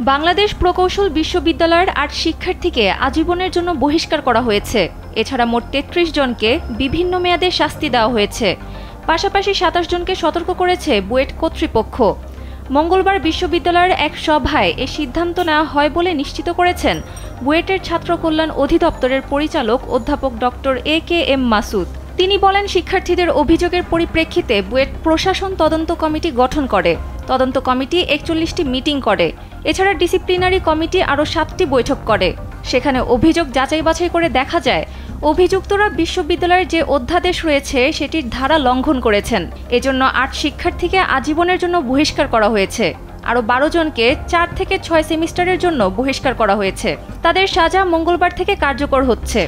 বাংলাদেশ প্রকৌশল বিশ্ববিদ্যালয়ের ৮ শিক্ষার্থীকে আজীবনের জন্য বহিষ্কার করা হয়েছে। এছাড়া মোট ৩৩ জনকে বিভিন্ন মেয়াদে শাস্তি দেওয়া হয়েছে। পাশাপাশি ২৭ জনকে সতর্ক করেছে বুয়েট কর্তৃপক্ষ। মঙ্গলবার বিশ্ববিদ্যালয়ের এক সভায় এ সিদ্ধান্ত নেওয়া হয় বলে নিশ্চিত করেছেন বুয়েটের ছাত্র কল্যাণ অধিদপ্তরের পরিচালক অধ্যাপক ডক্টর এ.কে.এম. মাসুদ। তিনি বলেন, শিক্ষার্থীদের অভিযোগের পরিপ্রেক্ষিতে বুয়েট প্রশাসন তদন্ত কমিটি গঠন করে। তদন্ত কমিটি ৪১টি মিটিং করে। এছাড়া ডিসিপ্লিনারি কমিটি আরও ৭টি বৈঠক করে। সেখানে অভিযোগ যাচাই বাছাই করে দেখা যায় অভিযুক্তরা বিশ্ববিদ্যালয়ের যে অধ্যাদেশ রয়েছে সেটির ধারা লঙ্ঘন করেছেন। এজন্য ৮ শিক্ষার্থীকে আজীবনের জন্য বহিষ্কার করা হয়েছে। আরও ১২ জনকে ৪ থেকে ৬ সেমিস্টারের জন্য বহিষ্কার করা হয়েছে। তাদের সাজা মঙ্গলবার থেকে কার্যকর হচ্ছে।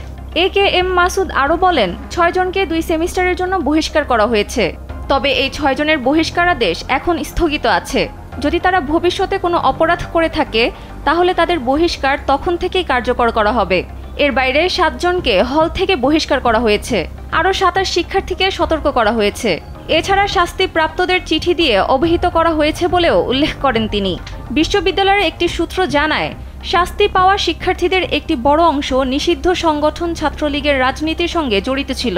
এ.কে.এম. মাসুদ আরও বলেন, ৬ জনকে ২ সেমিস্টারের জন্য বহিষ্কার করা হয়েছে। তবে এই ৬ জনের বহিষ্কারাদেশ এখন স্থগিত আছে। যদি তারা ভবিষ্যতে কোনো অপরাধ করে থাকে তাহলে তাদের বহিষ্কার তখন থেকেই কার্যকর করা হবে। এর বাইরে ৭ জনকে হল থেকে বহিষ্কার করা হয়েছে। আরও ২৭ শিক্ষার্থীকে সতর্ক করা হয়েছে। এছাড়া শাস্তিপ্রাপ্তদের চিঠি দিয়ে অবহিত করা হয়েছে বলেও উল্লেখ করেন তিনি। বিশ্ববিদ্যালয়ের একটি সূত্র জানায়, শাস্তি পাওয়া শিক্ষার্থীদের একটি বড় অংশ নিষিদ্ধ সংগঠন ছাত্রলীগের রাজনীতির সঙ্গে জড়িত ছিল।